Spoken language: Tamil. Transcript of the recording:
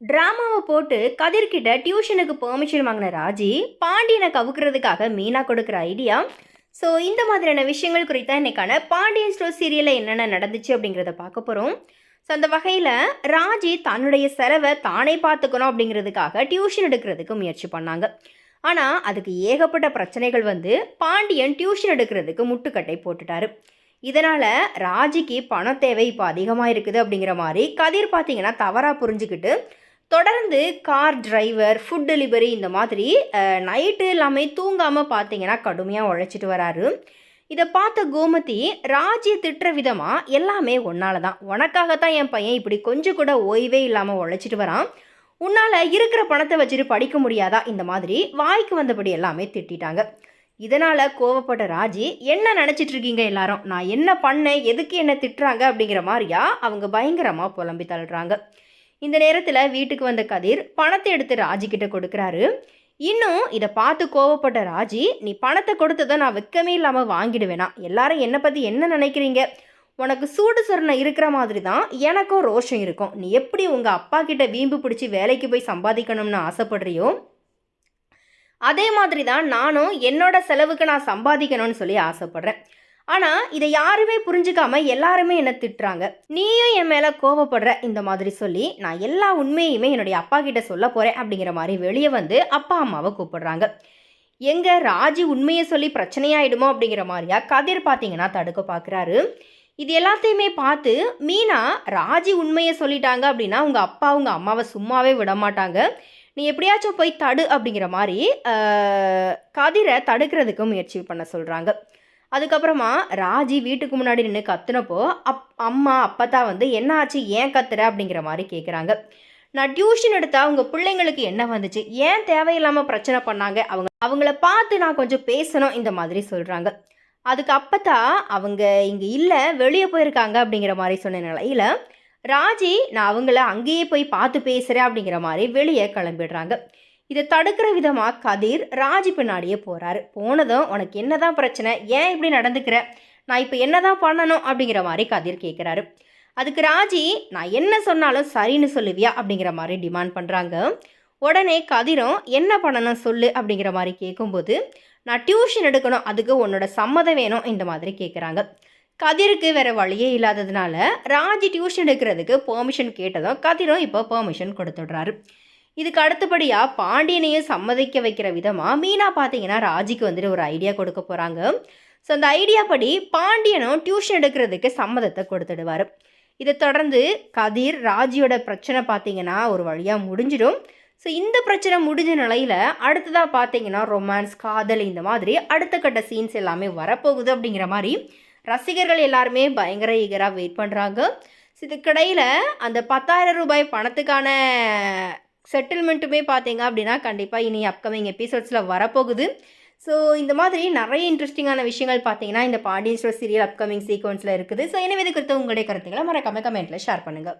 டிராமாவை போட்டு கதிர்கிட்ட டியூஷனுக்கு பெர்மிஷன் வாங்கின ராஜி பாண்டியனை கவுக்கிறதுக்காக மீனா கொடுக்குற ஐடியா. ஸோ இந்த மாதிரியான விஷயங்கள் குறித்தா இன்னைக்கான பாண்டியன் ஸ்டோர் சீரியலில் என்னென்ன நடந்துச்சு அப்படிங்கிறத பார்க்க போகிறோம். ஸோ அந்த வகையில் ராஜி தன்னுடைய செலவை தானே பார்த்துக்கணும் அப்படிங்கிறதுக்காக டியூஷன் எடுக்கிறதுக்கு முயற்சி பண்ணாங்க. ஆனால் அதுக்கு ஏகப்பட்ட பிரச்சனைகள் வந்து பாண்டியன் டியூஷன் எடுக்கிறதுக்கு முட்டுக்கட்டை போட்டுட்டாரு. இதனால் ராஜிக்கு பண தேவை இப்போ அதிகமாக இருக்குது அப்படிங்கிற மாதிரி கதிர் பார்த்தீங்கன்னா தவறாக புரிஞ்சுக்கிட்டு தொடர்ந்து கார் டிரைவர், ஃபுட் டெலிவரி இந்த மாதிரி நைட்டு எல்லாமே தூங்காமல் பார்த்தீங்கன்னா கடுமையாக உழைச்சிட்டு வராரு. இதை பார்த்த கோமதி ராஜியை திட்டுற விதமாக எல்லாமே ஒன்னால தான், உனக்காகத்தான் என் பையன் இப்படி கொஞ்சம் கூட ஓய்வே இல்லாமல் உழைச்சிட்டு வரான், உன்னால் இருக்கிற பணத்தை வச்சுட்டு படிக்க முடியாதா, இந்த மாதிரி வாய்க்கு வந்தபடி எல்லாமே திட்டாங்க. இதனால் கோவப்பட்ட ராஜி, என்ன நினச்சிட்டு இருக்கீங்க எல்லாரும், நான் என்ன பண்ணேன், எதுக்கு என்ன திட்டுறாங்க அப்படிங்கிற மாதிரியா அவங்க பயங்கரமாக புலம்பி தள்ளுறாங்க. இந்த நேரத்தில் வீட்டுக்கு வந்த கதிர் பணத்தை எடுத்து ராஜிக்கிட்ட கொடுக்குறாரு. இன்னும் இதை பார்த்து கோவப்பட்ட ராஜி, நீ பணத்தை கொடுத்ததை நான் வெக்கமே இல்லாமல் வாங்கிடுவேனா, எல்லாரும் என்னை பற்றி என்ன நினைக்கிறீங்க, உனக்கு சூடு சொரணை இருக்கிற மாதிரி தான் எனக்கும் ரோஷம் இருக்கும், நீ எப்படி உங்கள் அப்பா கிட்ட வீம்பு பிடிச்சி வேலைக்கு போய் சம்பாதிக்கணும்னு ஆசைப்படுறியோ அதே மாதிரி தான் நானும் என்னோட செலவுக்கு நான் சம்பாதிக்கணும்னு சொல்லி ஆசைப்படுறேன். ஆனால் இதை யாருமே புரிஞ்சுக்காம எல்லாருமே என்னை திட்டுறாங்க, நீயும் என் மேலே கோவப்படுற, இந்த மாதிரி சொல்லி நான் எல்லா உண்மையுமே என்னுடைய அப்பா கிட்ட சொல்ல போகிறேன் அப்படிங்கிற மாதிரி வெளியே வந்து அப்பா அம்மாவை கூப்பிடுறாங்க. எங்கே ராஜி உண்மையை சொல்லி பிரச்சனையாயிடுமோ அப்படிங்கிற மாதிரியா கதிர் பார்த்தீங்கன்னா தடுக்க பார்க்குறாரு. இது எல்லாத்தையுமே பார்த்து மீனா, ராஜி உண்மையை சொல்லிட்டாங்க அப்படின்னா உங்கள் அப்பா உங்கள் அம்மாவை சும்மாவே விட மாட்டாங்க, நீ எப்படியாச்சும் போய் தடு அப்படிங்கிற மாதிரி கதிரை தடுக்கிறதுக்கு முயற்சி பண்ண சொல்கிறாங்க. அதுக்கப்புறமா ராஜி வீட்டுக்கு முன்னாடி நின்று கத்துனப்போ அம்மா அப்பத்தா வந்து என்ன ஆச்சு, ஏன் கத்துற அப்படிங்கிற மாதிரி கேட்குறாங்க. நான் டியூஷன் எடுத்தா உங்கள் பிள்ளைங்களுக்கு என்ன வந்துச்சு, ஏன் தேவையில்லாமல் பிரச்சனை பண்ணாங்க, அவங்கள பார்த்து நான் கொஞ்சம் பேசணும், இந்த மாதிரி சொல்கிறாங்க. அதுக்கு அப்பத்தா அவங்க இங்கே இல்லை, வெளியே போயிருக்காங்க அப்படிங்கிற மாதிரி சொன்ன நிலையில் ராஜி, நான் அவங்கள அங்கேயே போய் பார்த்து பேசுகிறேன் அப்படிங்கிற மாதிரி வெளியே கிளம்பிடுறாங்க. இதை தடுக்கிற விதமாக கதிர் ராஜி பின்னாடியே போகிறாரு. போனதும் உனக்கு என்னதான் பிரச்சனை, ஏன் இப்படி நடந்துக்கிற, நான் இப்போ என்னதான் பண்ணணும் அப்படிங்கிற மாதிரி கதிர் கேட்குறாரு. அதுக்கு ராஜி, நான் என்ன சொன்னாலும் சரின்னு சொல்லுவியா அப்படிங்கிற மாதிரி டிமாண்ட் பண்ணுறாங்க. உடனே கதிரும் என்ன பண்ணணும் சொல்லு அப்படிங்கிற மாதிரி கேட்கும்போது, நான் டியூஷன் எடுக்கணும், அதுக்கு உன்னோட சம்மதம் வேணும், இந்த மாதிரி கேட்குறாங்க. கதிருக்கு வேறு வழியே இல்லாததுனால ராஜி டியூஷன் எடுக்கிறதுக்கு பெர்மிஷன் கேட்டதும் கதிரும் இப்போ பெர்மிஷன் கொடுத்துடுறாரு. இதுக்கு அடுத்தபடியாக பாண்டியனையும் சம்மதிக்க வைக்கிற விதமாக மீனா பார்த்தீங்கன்னா ராஜிக்கு வந்துட்டு ஒரு ஐடியா கொடுக்க போகிறாங்க. ஸோ அந்த ஐடியா படி பாண்டியனும் டியூஷன் எடுக்கிறதுக்கு சம்மதத்தை கொடுத்துடுவார். இதை தொடர்ந்து கதிர் ராஜியோட பிரச்சனை பார்த்தீங்கன்னா ஒரு வழியாக முடிஞ்சிடும். ஸோ இந்த பிரச்சனை முடிஞ்ச நிலையில் அடுத்ததாக பார்த்தீங்கன்னா ரொமான்ஸ், காதல், இந்த மாதிரி அடுத்த கட்ட சீன்ஸ் எல்லாமே வரப்போகுது அப்படிங்கிற மாதிரி ரசிகர்கள் எல்லாருமே பயங்கர ஈகராக வெயிட் பண்ணுறாங்க. இதுக்கிடையில் அந்த 10,000 ரூபாய் பணத்துக்கான செட்டில்மெண்ட்டுமே பார்த்தீங்க அப்படின்னா கண்டிப்பாக இனி அப்கமிங் எபிசோட்ஸில் வரப்போகுது. ஸோ இந்த மாதிரி நிறைய இன்ட்ரெஸ்டிங்கான விஷயங்கள் பார்த்தீங்கன்னா இந்த பாண்டியன் ஸ்டோர் சீரியல் அப்கமிங் சீக்வன்ஸில் இருக்குது. ஸோ எனவே இது குறித்து உங்களுடைய கருத்துக்களை மறக்காம கமெண்ட்டில் ஷேர் பண்ணுங்கள்.